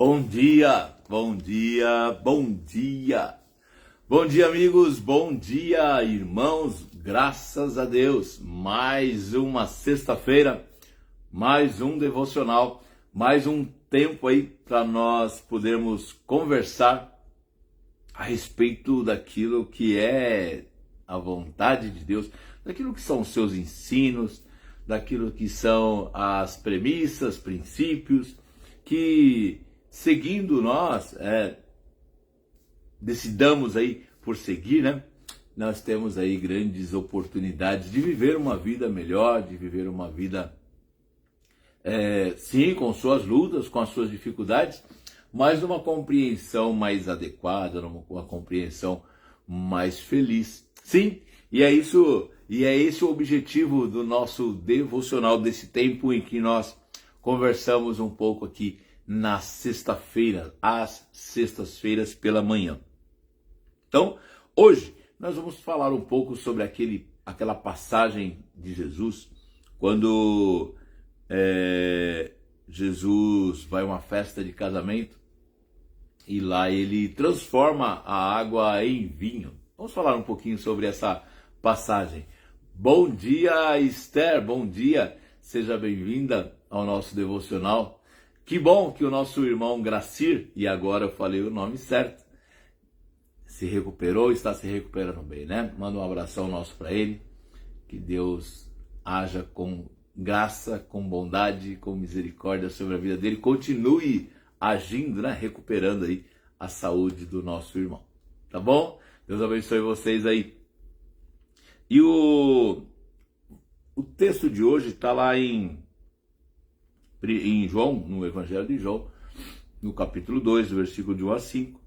Bom dia, bom dia, bom dia. Bom dia, amigos, bom dia, irmãos. Graças a Deus, mais uma sexta-feira, mais um devocional, mais um tempo aí para nós podermos conversar a respeito daquilo que é a vontade de Deus, daquilo que são os seus ensinos, daquilo que são as premissas, princípios, que seguindo nós, decidamos aí por seguir, né? Nós temos aí grandes oportunidades de viver uma vida melhor, de viver uma vida, sim, com suas lutas, com as suas dificuldades, mas numa compreensão mais adequada, numa compreensão mais feliz. Sim, e é esse o objetivo do nosso devocional, desse tempo em que nós conversamos um pouco aqui na sexta-feira, às sextas-feiras pela manhã. Então, hoje nós vamos falar um pouco sobre aquela passagem de Jesus, quando Jesus vai a uma festa de casamento e lá ele transforma a água em vinho. Vamos falar um pouquinho sobre essa passagem. Bom dia, Esther, bom dia, seja bem-vinda ao nosso devocional. Que bom que o nosso irmão Gracir, e agora eu falei o nome certo, se recuperou, está se recuperando bem, né? Manda um abração nosso para ele, que Deus haja com graça, com bondade, com misericórdia sobre a vida dele, continue agindo, né? Recuperando aí a saúde do nosso irmão, tá bom? Deus abençoe vocês aí. E o texto de hoje está lá em João, no Evangelho de João, no capítulo 2, versículo de 1 a 5,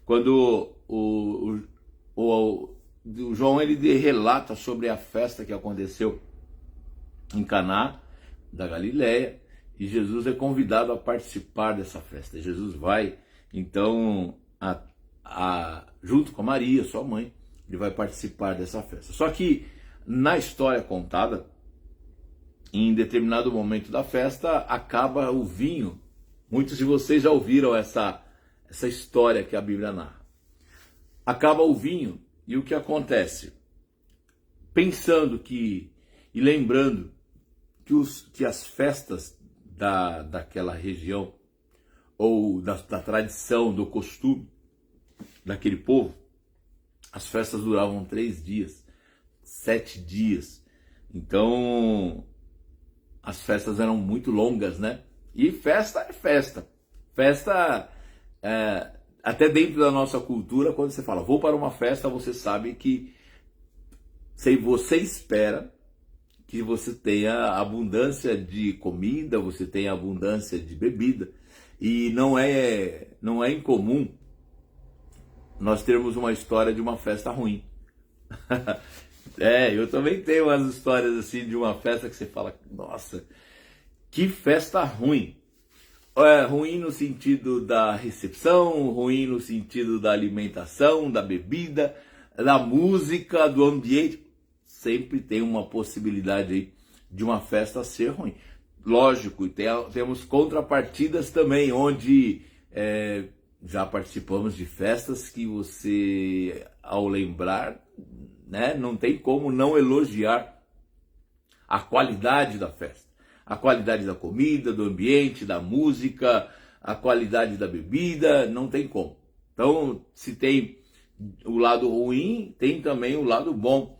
quando o João ele relata sobre a festa que aconteceu em Caná da Galileia, e Jesus é convidado a participar dessa festa. Jesus vai, então, junto com a Maria, sua mãe, ele vai participar dessa festa. Só que na história contada, em determinado momento da festa, acaba o vinho. Muitos de vocês já ouviram essa história que a Bíblia narra. Acaba o vinho e o que acontece? Pensando e lembrando que as festas daquela região, ou da tradição, do costume daquele povo, as festas duravam 3 dias, 7 dias. Então, as festas eram muito longas, né? E festa é festa. Festa, até dentro da nossa cultura, quando você fala, vou para uma festa, você sabe que você espera que você tenha abundância de comida, você tenha abundância de bebida. E não é incomum nós termos uma história de uma festa ruim. Eu também tenho umas histórias assim de uma festa que você fala, nossa, que festa ruim. Ruim no sentido da recepção, ruim no sentido da alimentação, da bebida, da música, do ambiente. Sempre tem uma possibilidade aí de uma festa ser ruim. Lógico, e temos contrapartidas também, onde já participamos de festas que você, ao lembrar, né, não tem como não elogiar a qualidade da festa, a qualidade da comida, do ambiente, da música, a qualidade da bebida, não tem como. Então, se tem o lado ruim, tem também o lado bom.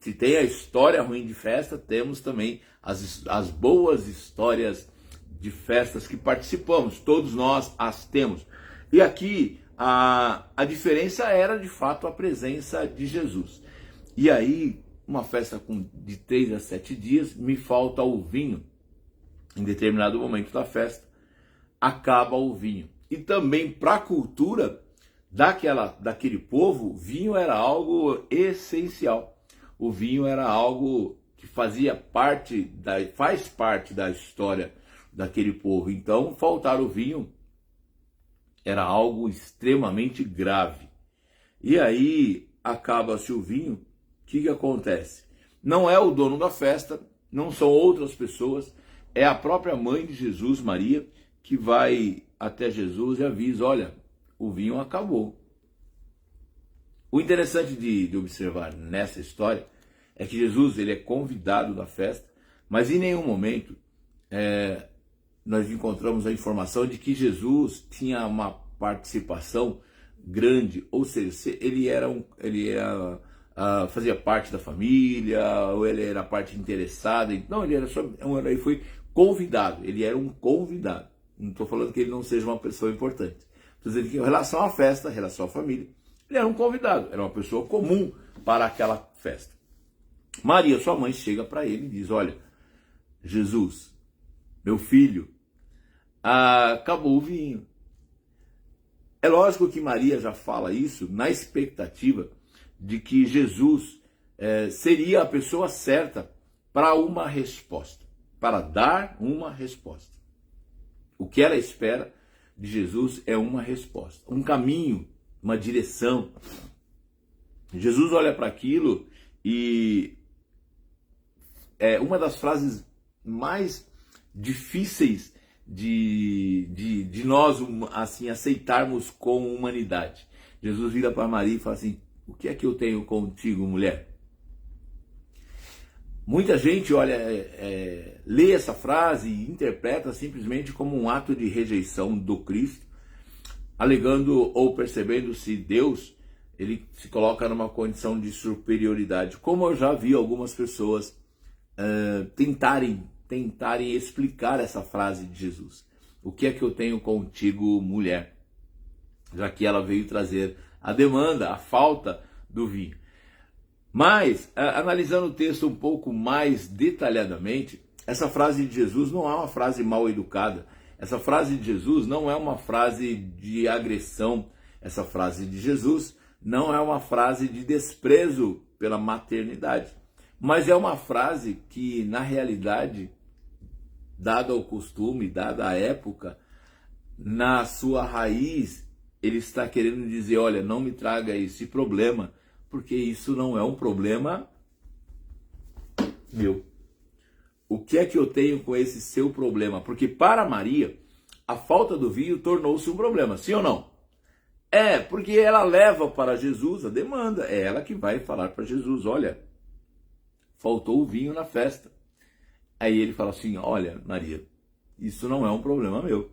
Se tem a história ruim de festa, temos também as boas histórias de festas que participamos, todos nós as temos. E aqui a diferença era de fato a presença de Jesus. E aí, uma festa de 3 a 7 dias, me falta o vinho. Em determinado momento da festa, acaba o vinho. E também para a cultura daquele povo, vinho era algo essencial. O vinho era algo que faz parte da história daquele povo. Então, faltar o vinho era algo extremamente grave. E aí, acaba-se o vinho, o que acontece? Não é o dono da festa, não são outras pessoas, é a própria mãe de Jesus, Maria, que vai até Jesus e avisa: olha, o vinho acabou. O interessante de observar nessa história é que Jesus ele é convidado da festa, mas em nenhum momento nós encontramos a informação de que Jesus tinha uma participação grande, ou seja, fazia parte da família, ou ele era parte interessada. Não, ele foi convidado, ele era um convidado. Não estou falando que ele não seja uma pessoa importante. Estou dizendo que em relação à festa, em relação à família, ele era um convidado, era uma pessoa comum para aquela festa. Maria, sua mãe, chega para ele e diz: olha, Jesus, meu filho, acabou o vinho. É lógico que Maria já fala isso na expectativa de que Jesus seria a pessoa certa para uma resposta, para dar uma resposta. O que ela espera de Jesus é uma resposta, um caminho, uma direção. Jesus olha para aquilo e uma das frases mais difíceis de nós assim aceitarmos como humanidade. Jesus vira para Maria e fala assim: o que é que eu tenho contigo, mulher? Muita gente lê essa frase e interpreta simplesmente como um ato de rejeição do Cristo, alegando ou percebendo se Deus ele se coloca numa condição de superioridade, como eu já vi algumas pessoas tentarem explicar essa frase de Jesus. O que é que eu tenho contigo, mulher? Já que ela veio trazer a demanda, a falta do vinho. Mas, analisando o texto um pouco mais detalhadamente, essa frase de Jesus não é uma frase mal educada. Essa frase de Jesus não é uma frase de agressão. Essa frase de Jesus não é uma frase de desprezo pela maternidade. Mas é uma frase que, na realidade, dado o costume, dada a época, na sua raiz, ele está querendo dizer: olha, não me traga esse problema, porque isso não é um problema meu. O que é que eu tenho com esse seu problema? Porque para Maria, a falta do vinho tornou-se um problema, sim ou não? Porque ela leva para Jesus a demanda, é ela que vai falar para Jesus: olha, faltou o vinho na festa. Aí ele fala assim: olha, Maria, isso não é um problema meu.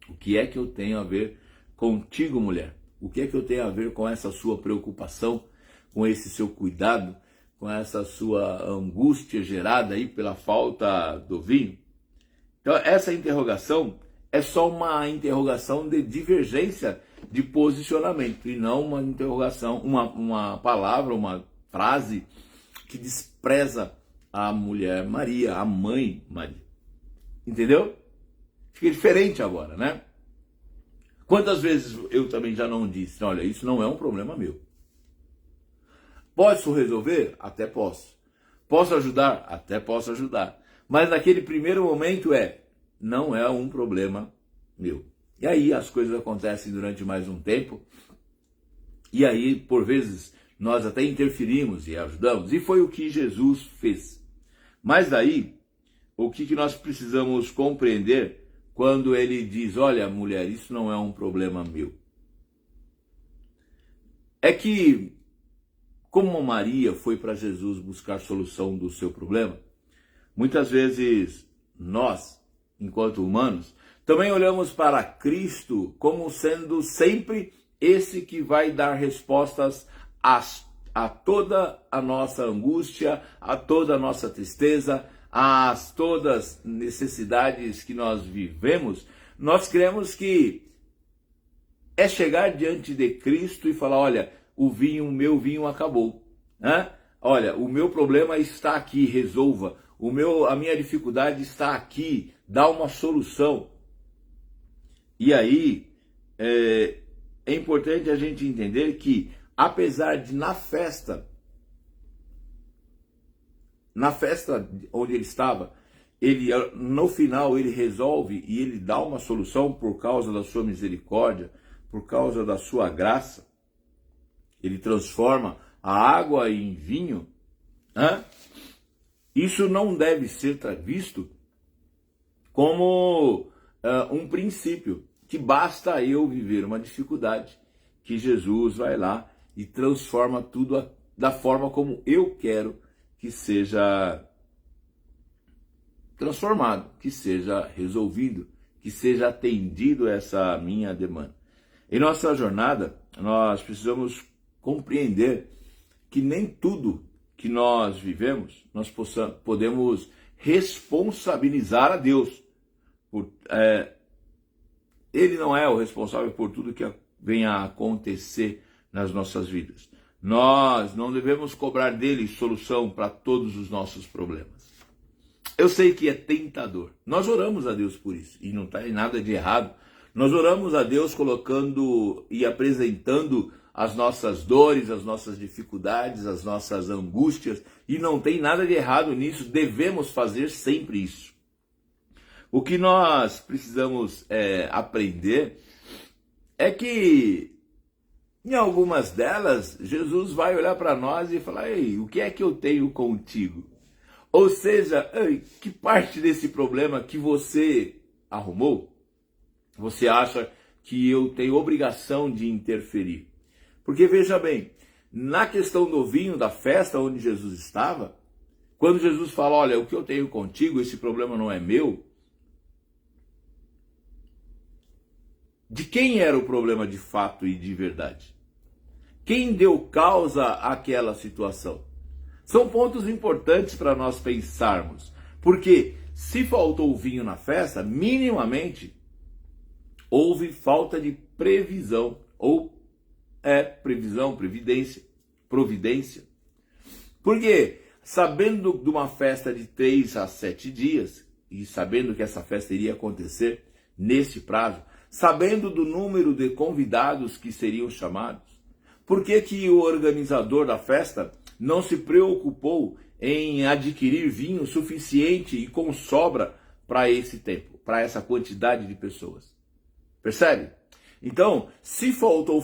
O que é que eu tenho a ver contigo, mulher? O que é que eu tenho a ver com essa sua preocupação, com esse seu cuidado, com essa sua angústia gerada aí pela falta do vinho? Então, essa interrogação é só uma interrogação de divergência de posicionamento, e não uma interrogação, uma palavra, uma frase que despreza a mulher Maria, a mãe Maria. Entendeu? Fica diferente agora, né? Quantas vezes eu também já não disse: olha, isso não é um problema meu. Posso resolver? Até posso. Posso ajudar? Até posso ajudar. Mas naquele primeiro momento não é um problema meu. E aí as coisas acontecem durante mais um tempo. E aí, por vezes, nós até interferimos e ajudamos. E foi o que Jesus fez. Mas daí, o que nós precisamos compreender quando ele diz: olha, mulher, isso não é um problema meu? É que, como Maria foi para Jesus buscar solução do seu problema, muitas vezes nós, enquanto humanos, também olhamos para Cristo como sendo sempre esse que vai dar respostas a toda a nossa angústia, a toda a nossa tristeza, a todas as necessidades que nós vivemos. Nós cremos que é chegar diante de Cristo e falar: olha, o meu vinho acabou. Olha, o meu problema está aqui, resolva. A minha dificuldade está aqui, dá uma solução. E aí, é importante a gente entender que, apesar de na festa onde ele estava, no final ele resolve e ele dá uma solução por causa da sua misericórdia, por causa da sua graça. Ele transforma a água em vinho. Isso não deve ser visto como um princípio, que basta eu viver uma dificuldade, que Jesus vai lá e transforma tudo da forma como eu quero que seja transformado, que seja resolvido, que seja atendido essa minha demanda. Em nossa jornada, nós precisamos compreender que nem tudo que nós vivemos, nós podemos responsabilizar a Deus. Ele não é o responsável por tudo que venha a acontecer nas nossas vidas. Nós não devemos cobrar dele solução para todos os nossos problemas. Eu sei que é tentador. Nós oramos a Deus por isso, e não tem nada de errado. Nós oramos a Deus colocando e apresentando as nossas dores, as nossas dificuldades, as nossas angústias, e não tem nada de errado nisso, devemos fazer sempre isso. O que nós precisamos aprender é que em algumas delas, Jesus vai olhar para nós e falar: ei, o que é que eu tenho contigo? Ou seja, que parte desse problema que você arrumou, você acha que eu tenho obrigação de interferir? Porque veja bem, na questão do vinho, da festa onde Jesus estava, quando Jesus fala: olha, o que eu tenho contigo, esse problema não é meu, de quem era o problema de fato e de verdade? Quem deu causa àquela situação? São pontos importantes para nós pensarmos, porque se faltou vinho na festa, minimamente houve falta de previsão, ou providência. Porque sabendo de uma festa de 3 a 7 dias, e sabendo que essa festa iria acontecer nesse prazo, sabendo do número de convidados que seriam chamados, por que que o organizador da festa não se preocupou em adquirir vinho suficiente e com sobra para esse tempo, para essa quantidade de pessoas? Percebe? Então, se faltou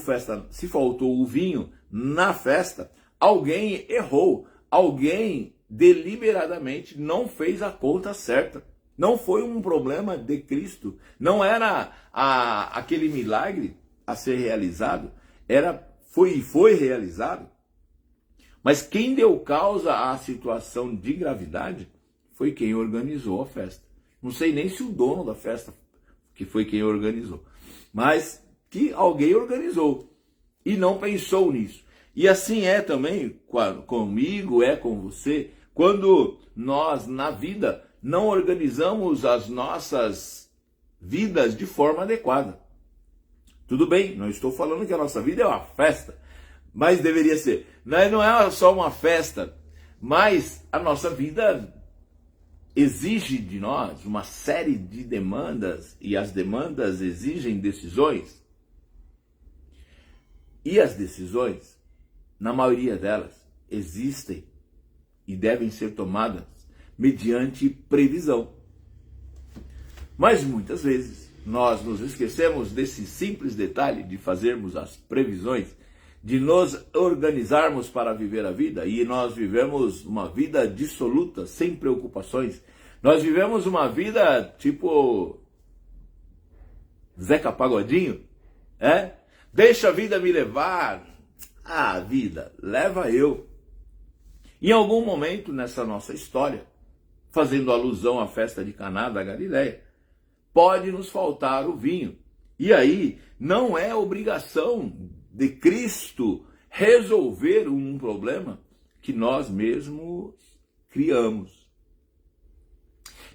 o vinho na festa, alguém errou, alguém deliberadamente não fez a conta certa. Não foi um problema de Cristo, não era aquele milagre a ser realizado, foi realizado. Mas quem deu causa à situação de gravidade foi quem organizou a festa. Não sei nem se o dono da festa que foi quem organizou, mas que alguém organizou e não pensou nisso. E assim é também comigo, é com você, quando nós na vida não organizamos as nossas vidas de forma adequada. Tudo bem, não estou falando que a nossa vida é uma festa, mas deveria ser. Não é só uma festa, mas a nossa vida exige de nós uma série de demandas, e as demandas exigem decisões. E as decisões, na maioria delas, existem e devem ser tomadas mediante previsão. Mas muitas vezes nós nos esquecemos desse simples detalhe de fazermos as previsões, de nos organizarmos para viver a vida, e nós vivemos uma vida dissoluta, sem preocupações. Nós vivemos uma vida tipo Zeca Pagodinho, Deixa a vida me levar. A vida leva eu. Em algum momento nessa nossa história, fazendo alusão à festa de Caná da Galileia, pode nos faltar o vinho. E aí não é obrigação de Cristo resolver um problema que nós mesmos criamos.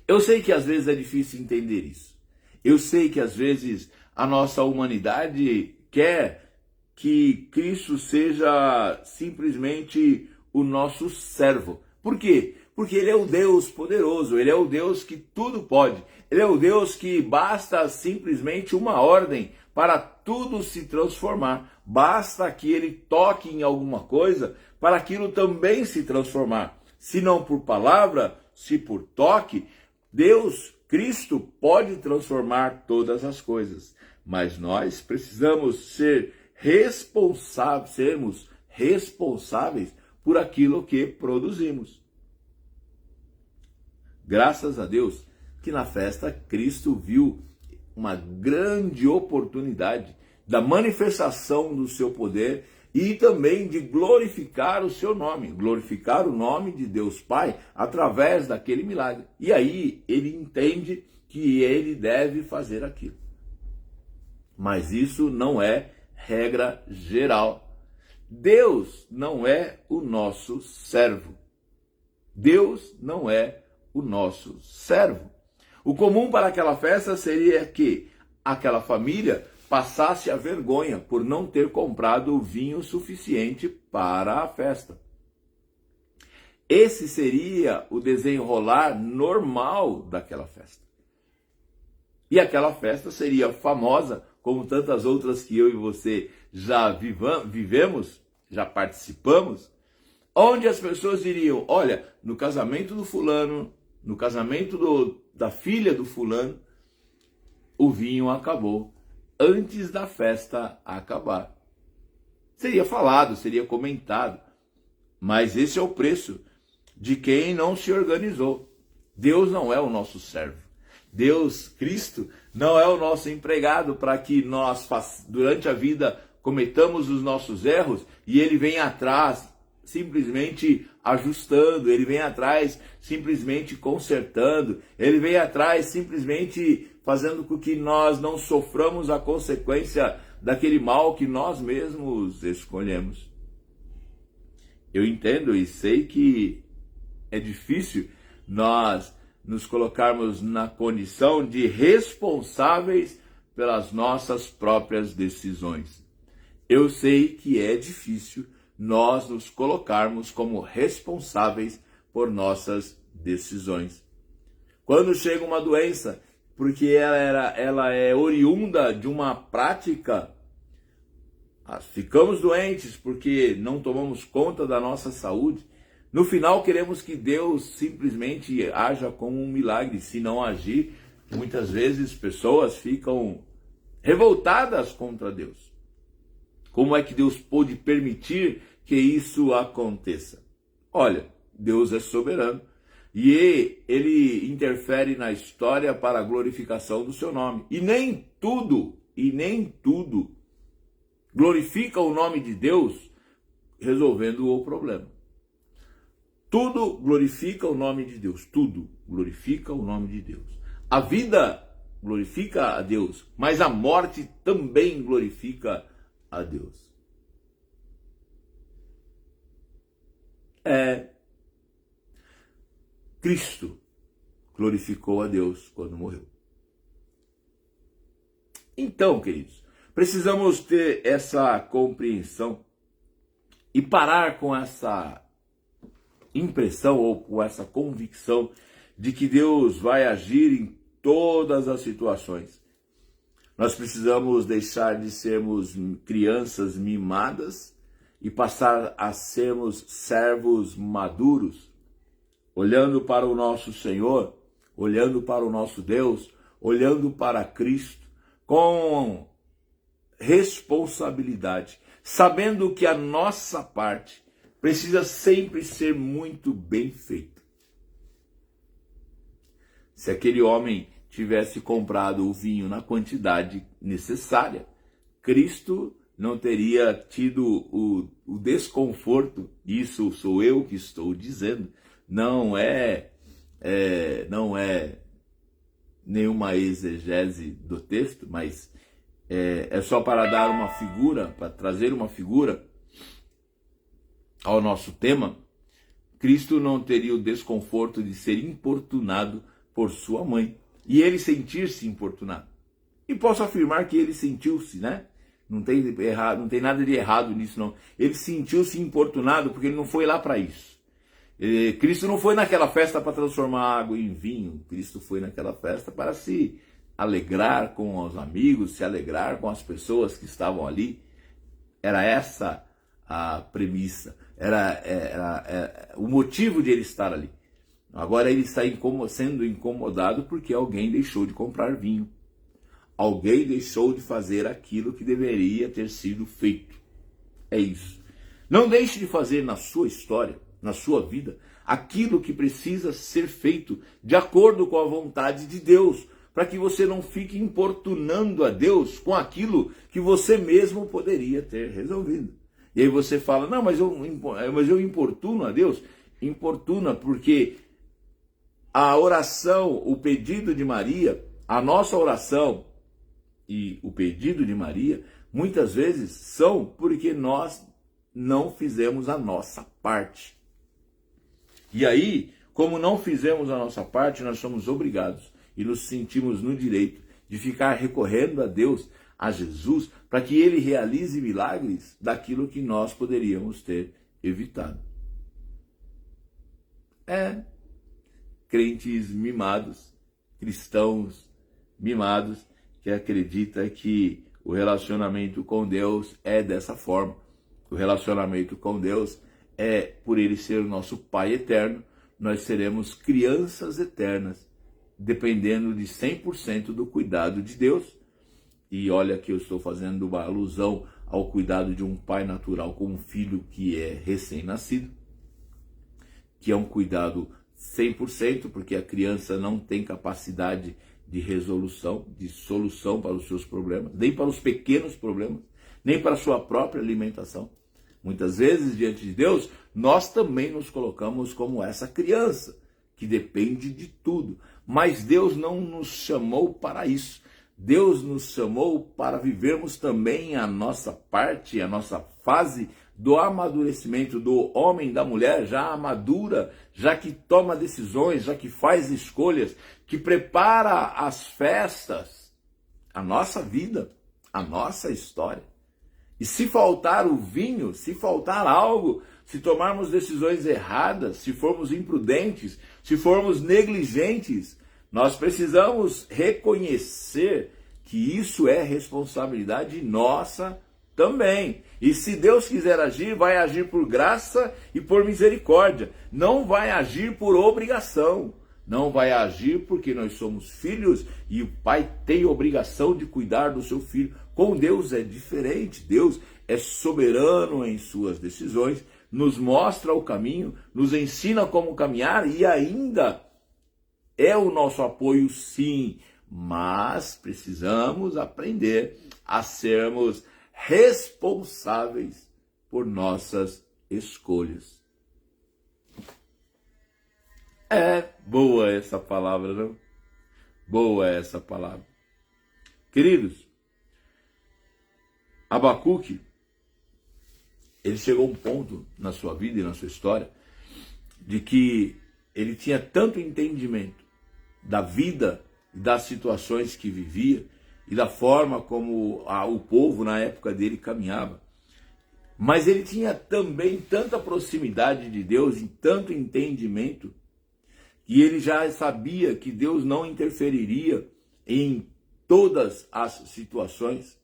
Eu sei que às vezes é difícil entender isso. Eu sei que às vezes a nossa humanidade quer que Cristo seja simplesmente o nosso servo. Por quê? Porque Ele é o Deus poderoso, Ele é o Deus que tudo pode. Ele é o Deus que basta simplesmente uma ordem para tudo se transformar. Basta que Ele toque em alguma coisa para aquilo também se transformar. Se não por palavra, se por toque, Deus, Cristo, pode transformar todas as coisas. Mas nós precisamos sermos responsáveis por aquilo que produzimos. Graças a Deus que na festa Cristo viu uma grande oportunidade da manifestação do seu poder e também de glorificar o seu nome, glorificar o nome de Deus Pai através daquele milagre. E aí ele entende que ele deve fazer aquilo. Mas isso não é regra geral. Deus não é o nosso servo. Deus não é o nosso servo. O comum para aquela festa seria que aquela família passasse a vergonha por não ter comprado o vinho suficiente para a festa. Esse seria o desenrolar normal daquela festa. E aquela festa seria famosa, como tantas outras que eu e você já vivemos, já participamos, onde as pessoas diriam, olha, no casamento do fulano, no casamento da filha do fulano, o vinho acabou antes da festa acabar. Seria falado, seria comentado, mas esse é o preço de quem não se organizou. Deus não é o nosso servo. Deus, Cristo, não é o nosso empregado para que nós, durante a vida, cometamos os nossos erros e ele vem atrás simplesmente ajustando, ele vem atrás simplesmente consertando, ele vem atrás simplesmente fazendo com que nós não soframos a consequência daquele mal que nós mesmos escolhemos. Eu entendo e sei que é difícil nós nos colocarmos na condição de responsáveis pelas nossas próprias decisões. Eu sei que é difícil nós nos colocarmos como responsáveis por nossas decisões. Quando chega uma doença, porque ela é oriunda de uma prática, ficamos doentes porque não tomamos conta da nossa saúde, no final queremos que Deus simplesmente haja como um milagre. Se não agir, muitas vezes pessoas ficam revoltadas contra Deus. Como é que Deus pôde permitir que isso aconteça? Olha, Deus é soberano e ele interfere na história para a glorificação do seu nome. E nem tudo glorifica o nome de Deus resolvendo o problema. Tudo glorifica o nome de Deus, tudo glorifica o nome de Deus. A vida glorifica a Deus, mas a morte também glorifica a Deus. Cristo glorificou a Deus quando morreu. Então, queridos, precisamos ter essa compreensão e parar com essa impressão ou com essa convicção de que Deus vai agir em todas as situações. Nós precisamos deixar de sermos crianças mimadas e passar a sermos servos maduros, olhando para o nosso Senhor, olhando para o nosso Deus, olhando para Cristo, com responsabilidade, sabendo que a nossa parte precisa sempre ser muito bem feita. Se aquele homem tivesse comprado o vinho na quantidade necessária, Cristo não teria tido o desconforto. Isso sou eu que estou dizendo, não é nenhuma exegese do texto, mas é só para dar uma figura, para trazer uma figura ao nosso tema. Cristo não teria o desconforto de ser importunado por sua mãe e ele sentir-se importunado. E posso afirmar que ele sentiu-se, né? Não tem nada de errado nisso, não. Ele sentiu-se importunado porque ele não foi lá para isso. Cristo não foi naquela festa para transformar água em vinho. Cristo foi naquela festa para se alegrar com os amigos, se alegrar com as pessoas que estavam ali. Era essa a premissa, era o motivo de ele estar ali. Agora ele está sendo incomodado porque alguém deixou de comprar vinho. Alguém deixou de fazer aquilo que deveria ter sido feito. É isso. Não deixe de fazer na sua história, na sua vida, aquilo que precisa ser feito de acordo com a vontade de Deus. para que você não fique importunando a Deus com aquilo que você mesmo poderia ter resolvido. E aí você fala, não, mas eu importuno a Deus. Importuna porque a oração, o pedido de Maria, a nossa oração e o pedido de Maria, muitas vezes são porque nós não fizemos a nossa parte. E aí, como não fizemos a nossa parte, nós somos obrigados e nos sentimos no direito de ficar recorrendo a Deus, a Jesus, para que Ele realize milagres daquilo que nós poderíamos ter evitado. Crentes mimados, cristãos mimados, que acredita que o relacionamento com Deus é dessa forma. O relacionamento com Deus é, por Ele ser o nosso Pai eterno, nós seremos crianças eternas, dependendo de 100% do cuidado de Deus. E olha que eu estou fazendo uma alusão ao cuidado de um pai natural com um filho que é recém-nascido, que é um cuidado 100%, porque a criança não tem capacidade de resolução, de solução para os seus problemas, nem para os pequenos problemas, nem para a sua própria alimentação. Muitas vezes, diante de Deus, nós também nos colocamos como essa criança, que depende de tudo. Mas Deus não nos chamou para isso. Deus nos chamou para vivermos também a nossa parte, a nossa fase do amadurecimento do homem e da mulher, já madura, já que toma decisões, já que faz escolhas, que prepara as festas, a nossa vida, a nossa história. E se faltar o vinho, se faltar algo, se tomarmos decisões erradas, se formos imprudentes, se formos negligentes, nós precisamos reconhecer que isso é responsabilidade nossa também. E se Deus quiser agir, vai agir por graça e por misericórdia. Não vai agir por obrigação. Não vai agir porque nós somos filhos e o pai tem obrigação de cuidar do seu filho. Com Deus é diferente. Deus é soberano em suas decisões, nos mostra o caminho, nos ensina como caminhar e ainda é o nosso apoio, sim. Mas precisamos aprender a sermos responsáveis por nossas escolhas. É boa essa palavra, não? Boa essa palavra. Queridos, Abacuque, ele chegou a um ponto na sua vida e na sua história de que ele tinha tanto entendimento da vida e das situações que vivia e da forma como o povo na época dele caminhava. Mas ele tinha também tanta proximidade de Deus e tanto entendimento que ele já sabia que Deus não interferiria em todas as situações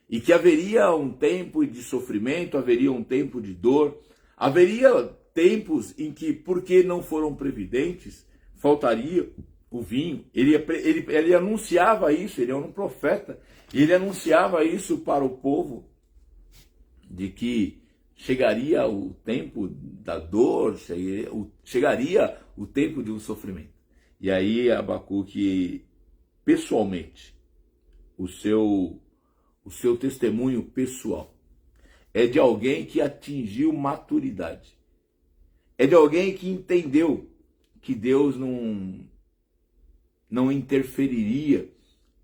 e que haveria um tempo de sofrimento, haveria um tempo de dor, haveria tempos em que, porque não foram previdentes, faltaria o vinho. Ele anunciava isso, ele era um profeta, ele anunciava isso para o povo, de que chegaria o tempo da dor, chegaria o tempo de um sofrimento. E aí Abacuque, pessoalmente, o seu testemunho pessoal é de alguém que atingiu maturidade. É de alguém que entendeu que Deus não interferiria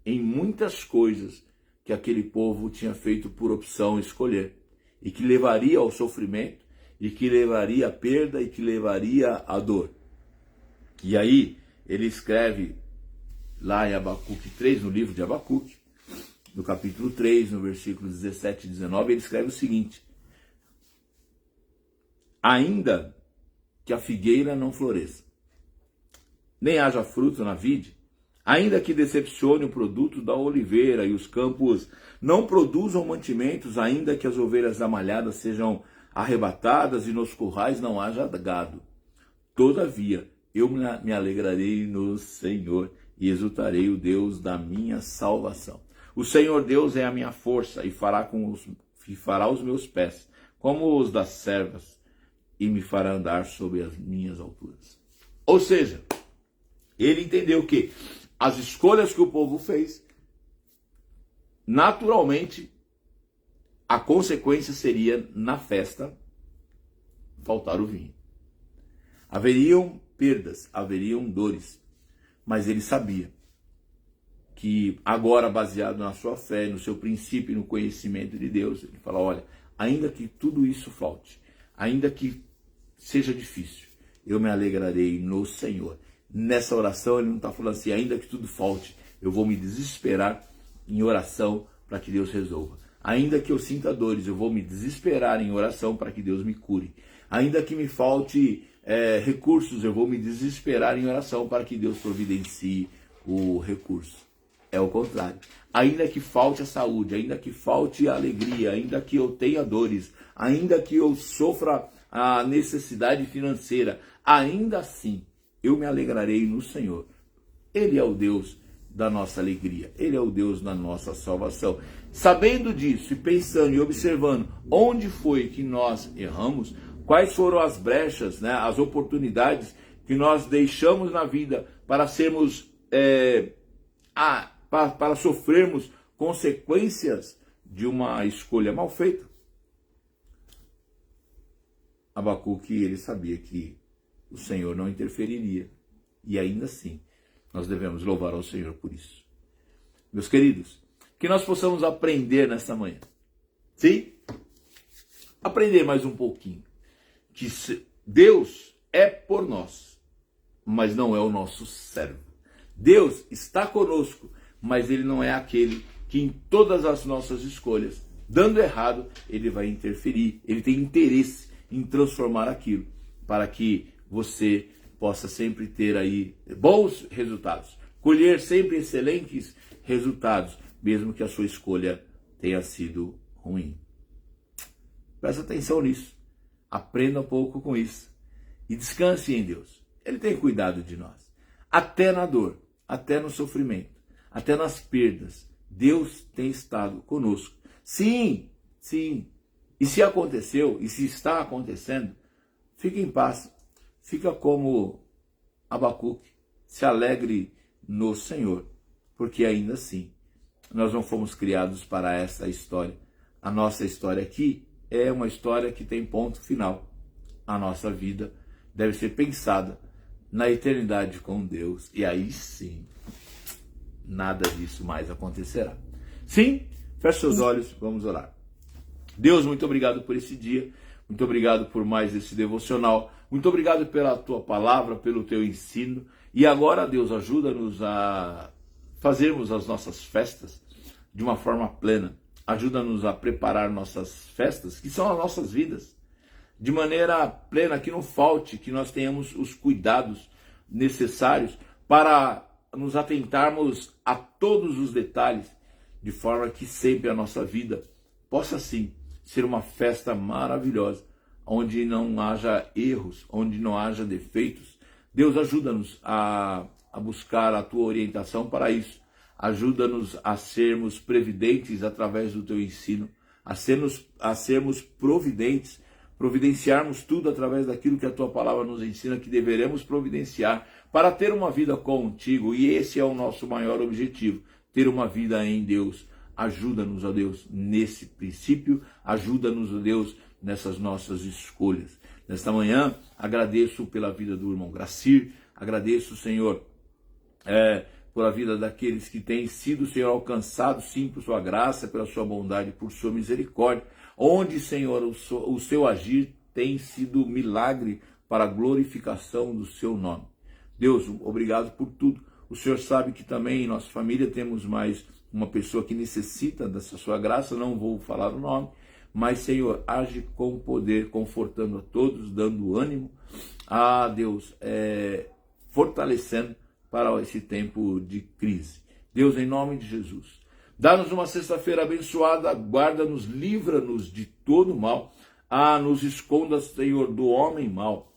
em muitas coisas que aquele povo tinha feito por opção escolher, e que levaria ao sofrimento, e que levaria à perda, e que levaria à dor. E aí ele escreve lá em Abacuque 3, no livro de Abacuque, no capítulo 3, no versículo 17 e 19, ele escreve o seguinte: ainda que a figueira não floresça, nem haja fruto na vide, ainda que decepcione o produto da oliveira e os campos não produzam mantimentos, ainda que as ovelhas da malhada sejam arrebatadas e nos currais não haja gado, todavia eu me alegrarei no Senhor e exultarei o Deus da minha salvação. O Senhor Deus é a minha força e fará os meus pés como os das servas e me fará andar sobre as minhas alturas. Ou seja, ele entendeu que as escolhas que o povo fez, naturalmente, a consequência seria, na festa, faltar o vinho. Haveriam perdas, haveriam dores, mas ele sabia que agora, baseado na sua fé, no seu princípio e no conhecimento de Deus, ele fala, olha, ainda que tudo isso falte, ainda que seja difícil, eu me alegrarei no Senhor. Nessa oração ele não está falando assim, ainda que tudo falte, eu vou me desesperar em oração para que Deus resolva. Ainda que eu sinta dores, eu vou me desesperar em oração para que Deus me cure. Ainda que me falte recursos, eu vou me desesperar em oração para que Deus providencie o recurso. É o contrário. Ainda que falte a saúde, ainda que falte a alegria, ainda que eu tenha dores, ainda que eu sofra a necessidade financeira, ainda assim eu me alegrarei no Senhor. Ele é o Deus da nossa alegria, Ele é o Deus da nossa salvação. Sabendo disso e pensando e observando onde foi que nós erramos, quais foram as brechas, né, as oportunidades que nós deixamos na vida para sermos, para sofrermos consequências de uma escolha mal feita. Abacuque, ele sabia que o Senhor não interferiria, e ainda assim nós devemos louvar ao Senhor por isso. Meus queridos, que nós possamos aprender nesta manhã. Sim? Aprender mais um pouquinho. Que Deus é por nós, mas não é o nosso servo. Deus está conosco, mas Ele não é aquele que em todas as nossas escolhas, dando errado, Ele vai interferir. Ele tem interesse em transformar aquilo, para que você possa sempre ter aí bons resultados, colher sempre excelentes resultados, mesmo que a sua escolha tenha sido ruim. Presta atenção nisso, aprenda um pouco com isso e descanse em Deus. Ele tem cuidado de nós, até na dor, até no sofrimento, até nas perdas. Deus tem estado conosco. Sim, sim. E se aconteceu, e se está acontecendo, fique em paz. Fica como Abacuque, se alegre no Senhor, porque ainda assim nós não fomos criados para essa história. A nossa história aqui é uma história que tem ponto final. A nossa vida deve ser pensada na eternidade com Deus, e aí sim, nada disso mais acontecerá. Sim, feche seus olhos, vamos orar. Deus, muito obrigado por esse dia, muito obrigado por mais esse devocional, muito obrigado pela tua palavra, pelo teu ensino, e agora, Deus, ajuda-nos a fazermos as nossas festas de uma forma plena, ajuda-nos a preparar nossas festas, que são as nossas vidas, de maneira plena, que não falte, que nós tenhamos os cuidados necessários para nos atentarmos a todos os detalhes, de forma que sempre a nossa vida possa sim ser uma festa maravilhosa, onde não haja erros, onde não haja defeitos. Deus, ajuda-nos a buscar a tua orientação para isso. Ajuda-nos a sermos previdentes através do teu ensino, a sermos providentes, providenciarmos tudo através daquilo que a tua palavra nos ensina que deveremos providenciar para ter uma vida contigo. E esse é o nosso maior objetivo, ter uma vida em Deus. Ajuda-nos, ó Deus, nesse princípio, ajuda-nos, ó Deus, nessas nossas escolhas. Nesta manhã, agradeço pela vida do irmão Gracir, agradeço, Senhor, por a vida daqueles que têm sido, Senhor, alcançados, sim, por sua graça, pela sua bondade, por sua misericórdia, onde, Senhor, o seu agir tem sido milagre para a glorificação do seu nome. Deus, obrigado por tudo. O Senhor sabe que também em nossa família temos mais uma pessoa que necessita dessa sua graça, não vou falar o nome, mas, Senhor, age com poder, confortando a todos, dando ânimo a Deus, fortalecendo para esse tempo de crise. Deus, em nome de Jesus, dá-nos uma sexta-feira abençoada, guarda-nos, livra-nos de todo mal, nos esconda, Senhor, do homem mau,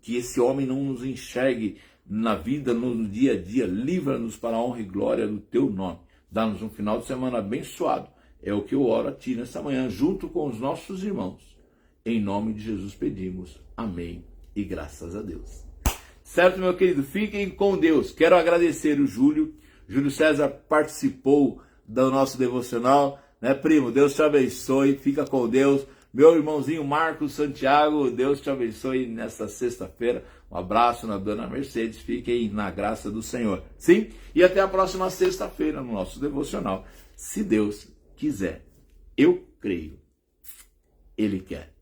que esse homem não nos enxergue na vida, no dia a dia, livra-nos para a honra e glória do teu nome. Dá-nos um final de semana abençoado. É o que eu oro a ti nesta manhã, junto com os nossos irmãos. Em nome de Jesus pedimos. Amém. E graças a Deus. Certo, meu querido? Fiquem com Deus. Quero agradecer o Júlio. Júlio César participou do nosso devocional, né, primo? Deus te abençoe. Fica com Deus. Meu irmãozinho Marcos Santiago, Deus te abençoe nesta sexta-feira. Um abraço na dona Mercedes. Fiquem na graça do Senhor. Sim? E até a próxima sexta-feira no nosso devocional. Se Deus quiser. Eu creio. Ele quer.